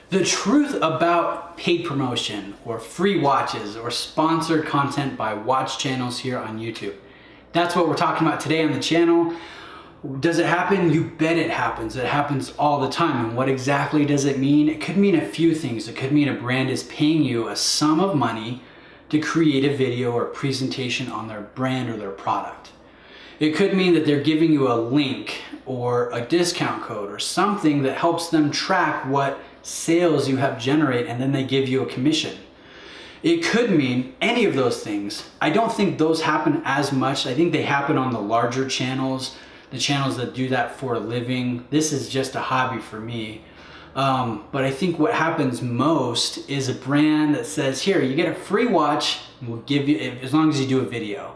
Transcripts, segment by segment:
The truth about paid promotion or free watches or sponsored content by watch channels here on YouTube. That's what we're talking about today on the channel. Does it happen? You bet it happens. It happens all the time. And what exactly does it mean? It could mean a few things. It could mean a brand is paying you a sum of money to create a video or presentation on their brand or their product. It could mean that they're giving you a link or a discount code or something that helps them track what sales you have generate, and then they give you a commission. It could mean any of those things. I don't think those happen as much. I think they happen on the larger channels, the channels that do that for a living. This is just a hobby for me. But I think what happens most is a brand that says, here, you get a free watch, and we'll give you, as long as you do a video.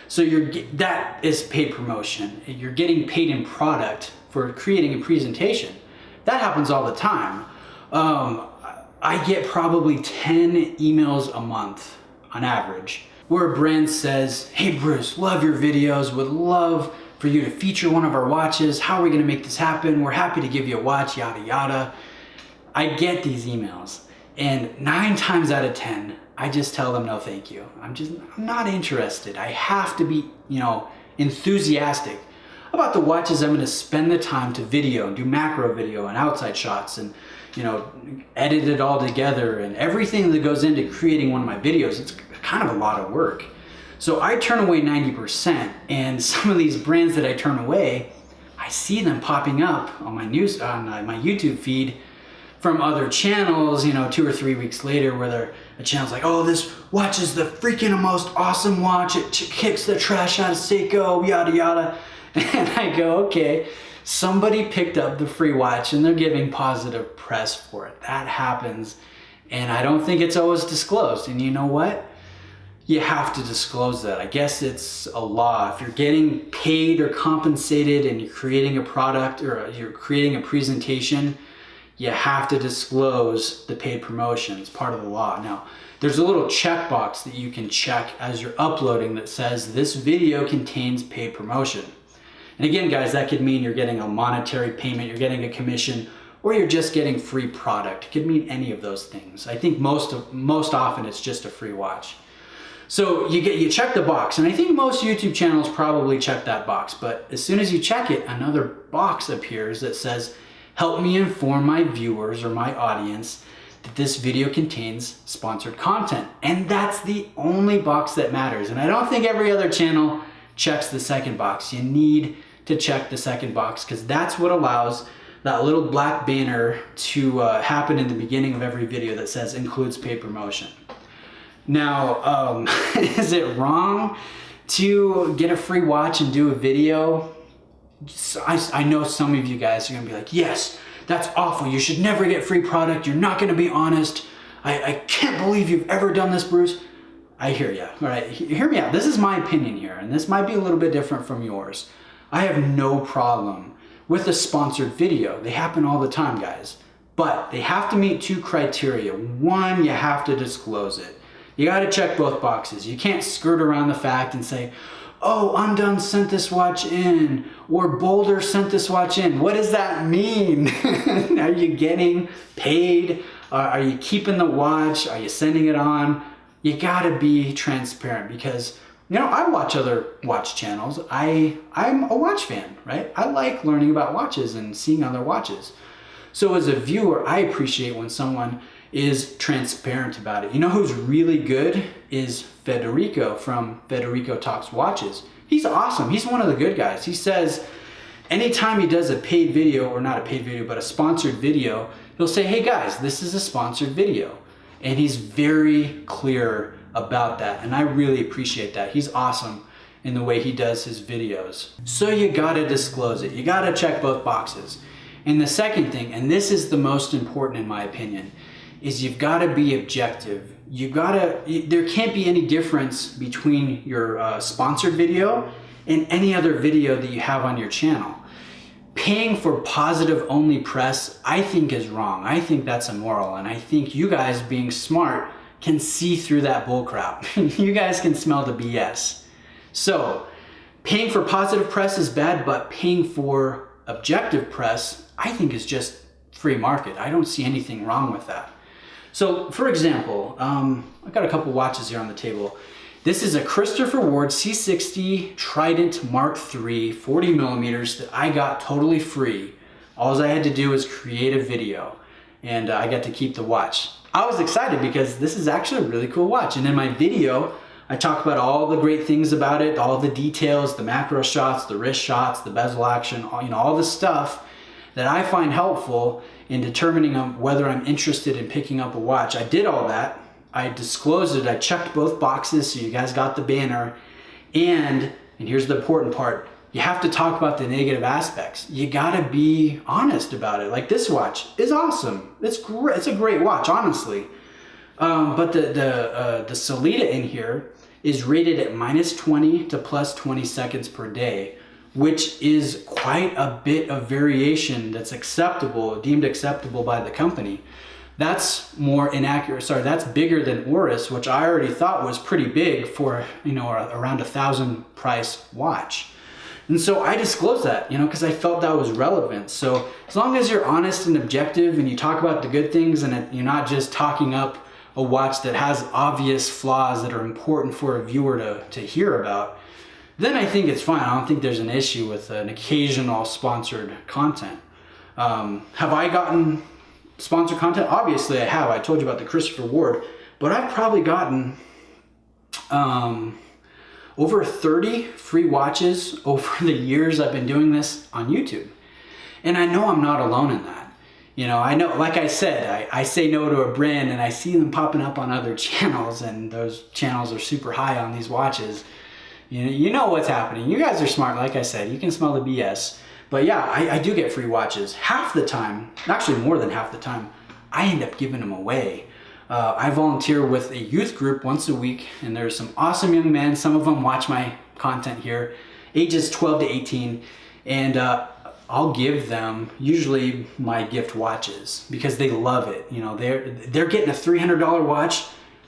So that is paid promotion. You're getting paid in product for creating a presentation. That happens all the time. I get probably 10 emails a month on average where a brand says, hey Bruce, love your videos, would love for you to feature one of our watches. How are we gonna make this happen? We're happy to give you a watch, yada, yada. I get these emails, and 9 times out of 10, I just tell them no thank you. I'm not interested. I have to be, enthusiastic about the watches. I'm gonna spend the time to video and do macro video and outside shots and, edit it all together and everything that goes into creating one of my videos. It's kind of a lot of work. So I turn away 90%, and some of these brands that I turn away, I see them popping up on my my YouTube feed from other channels, 2 or 3 weeks later, where a channel's like, oh, this watch is the freaking most awesome watch. It kicks the trash out of Seiko, yada, yada. And I go, okay, somebody picked up the free watch and they're giving positive press for it. That happens. And I don't think it's always disclosed. And you know what? You have to disclose that. I guess it's a law. If you're getting paid or compensated and you're creating a product or you're creating a presentation, you have to disclose the paid promotion. It's part of the law. Now, there's a little checkbox that you can check as you're uploading that says this video contains paid promotion. And again, guys, that could mean you're getting a monetary payment, you're getting a commission, or you're just getting free product. It could mean any of those things. I think most often it's just a free watch. So you check the box, and I think most YouTube channels probably check that box, but as soon as you check it, another box appears that says, help me inform my viewers or my audience that this video contains sponsored content. And that's the only box that matters. And I don't think every other channel checks the second box. You need to check the second box, because that's what allows that little black banner to happen in the beginning of every video that says includes paid promotion. Now, is it wrong to get a free watch and do a video? I know some of you guys are gonna be like, yes, that's awful. You should never get free product. You're not gonna be honest. I can't believe you've ever done this, Bruce. I hear you. All right, hear me out. This is my opinion here, and this might be a little bit different from yours. I have no problem with a sponsored video. They happen all the time, guys. But they have to meet 2 criteria. One, you have to disclose it. You gotta check both boxes. You can't skirt around the fact and say, oh, Undone sent this watch in, or Boulder sent this watch in. What does that mean? Are you getting paid? Are you keeping the watch? Are you sending it on? You gotta be transparent, because I watch other watch channels. I'm a watch fan, right? I like learning about watches and seeing other watches. So as a viewer, I appreciate when someone is transparent about it. You know who's really good is Federico from Federico Talks Watches. He's awesome. He's one of the good guys. He says anytime he does a paid video, or not a paid video, but a sponsored video, he'll say, hey guys, this is a sponsored video. And he's very clear about that. And I really appreciate that. He's awesome in the way he does his videos. So you gotta disclose it. You gotta check both boxes. And the second thing, and this is the most important in my opinion, is you've got to be objective. There can't be any difference between your sponsored video and any other video that you have on your channel. Paying for positive only press, I think, is wrong. I think that's immoral, and I think you guys, being smart, can see through that bullcrap. You guys can smell the BS. So paying for positive press is bad, but paying for objective press, I think, is just free market. I don't see anything wrong with that. So for example, I've got a couple watches here on the table. This is a Christopher Ward C60 Trident Mark III 40 millimeters that I got totally free. All I had to do was create a video and I got to keep the watch. I was excited because this is actually a really cool watch. And in my video, I talk about all the great things about it, all the details, the macro shots, the wrist shots, the bezel action, all the stuff that I find helpful in determining whether I'm interested in picking up a watch. I did all that. I disclosed it. I checked both boxes so you guys got the banner. And here's the important part. You have to talk about the negative aspects. You gotta be honest about it. Like, this watch is awesome. It's great. It's a great watch, honestly. But the Solita in here is rated at -20 to +20 seconds per day, which is quite a bit of variation that's deemed acceptable by the company. That's more inaccurate. Sorry, that's bigger than Oris, which I already thought was pretty big for, around $1,000 price watch. And so I disclosed that, because I felt that was relevant. So as long as you're honest and objective and you talk about the good things and you're not just talking up a watch that has obvious flaws that are important for a viewer to hear about, then I think it's fine. I don't think there's an issue with an occasional sponsored content. Have I gotten sponsored content? Obviously I have. I told you about the Christopher Ward, but I've probably gotten over 30 free watches over the years I've been doing this on YouTube. And I know I'm not alone in that. I know, like I said, I say no to a brand and I see them popping up on other channels, and those channels are super high on these watches. You know what's happening. You guys are smart. Like I said, you can smell the BS. But yeah, I do get free watches. Half the time, actually more than half the time, I end up giving them away. I volunteer with a youth group once a week, and there's some awesome young men. Some of them watch my content here, ages 12 to 18, and I'll give them usually my gift watches because they love it. They're getting a $300 watch.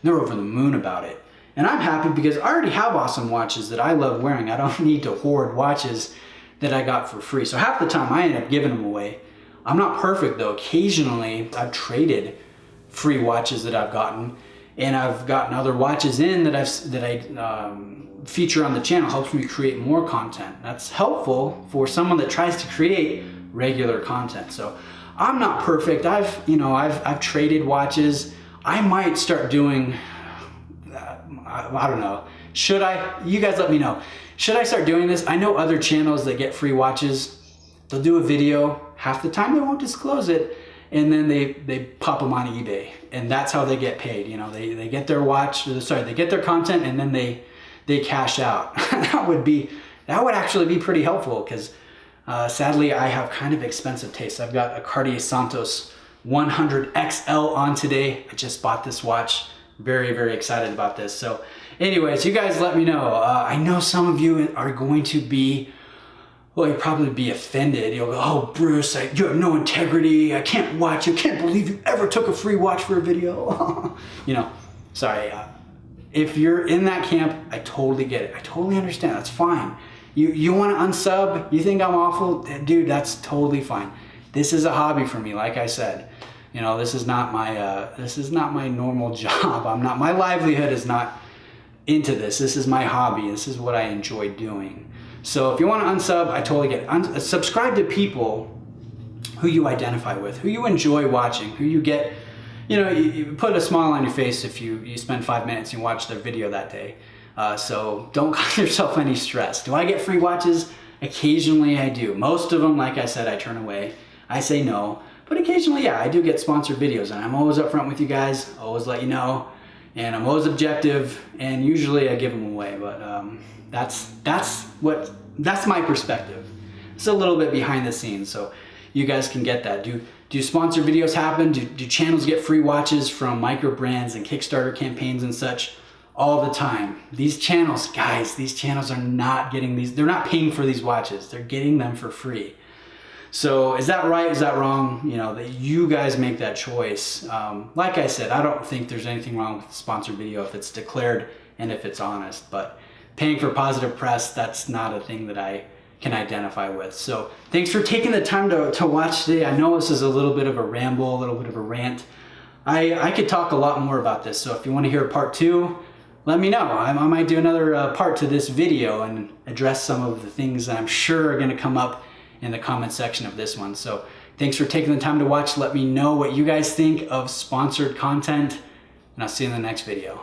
They're over the moon about it. And I'm happy because I already have awesome watches that I love wearing. I don't need to hoard watches that I got for free. So half the time I end up giving them away. I'm not perfect though. Occasionally I've traded free watches that I've gotten, and I've gotten other watches in that I feature on the channel. Helps me create more content. That's helpful for someone that tries to create regular content. So I'm not perfect. I've traded watches. I might start doing, I don't know. Should I? You guys let me know. Should I start doing this? I know other channels that get free watches. They'll do a video. Half the time they won't disclose it, and then they pop them on eBay, and that's how they get paid. They get their watch. They get their content, and then they cash out. that would actually be pretty helpful because sadly I have kind of expensive taste. I've got a Cartier Santos 100 XL on today. I just bought this watch. Very, very excited about this. So anyways, you guys let me know. I know some of you are going to be, you'll probably be offended. You'll go, oh, Bruce, you have no integrity. I can't believe you ever took a free watch for a video. Sorry. If you're in that camp, I totally get it. I totally understand. That's fine. You want to unsub? You think I'm awful? Dude, that's totally fine. This is a hobby for me, like I said. This is not my normal job. My livelihood is not into this. This is my hobby. This is what I enjoy doing. So if you want to unsub, I totally get it. Subscribe to people who you identify with, who you enjoy watching, who you get, you put a smile on your face if you spend 5 minutes and watch their video that day. So don't cause yourself any stress. Do I get free watches? Occasionally I do. Most of them, like I said, I turn away. I say no. But occasionally, yeah, I do get sponsored videos, and I'm always upfront with you guys, always let you know, and I'm always objective, and usually I give them away. But that's my perspective. It's a little bit behind the scenes, so you guys can get that. Do sponsored videos happen? Do channels get free watches from micro brands and Kickstarter campaigns and such? All the time. These channels, guys, are not getting these. They're not paying for these watches. They're getting them for free. So is that right? Is that wrong? That you guys make that choice. Like I said, I don't think there's anything wrong with the sponsored video if it's declared and if it's honest. But paying for positive press, that's not a thing that I can identify with. So thanks for taking the time to watch today. I know this is a little bit of a ramble, a little bit of a rant. I could talk a lot more about this, so if you want to hear a part 2, let me know. I might do another part to this video and address some of the things that I'm sure are going to come up in the comment section of this one. So thanks for taking the time to watch. Let me know what you guys think of sponsored content, and I'll see you in the next video.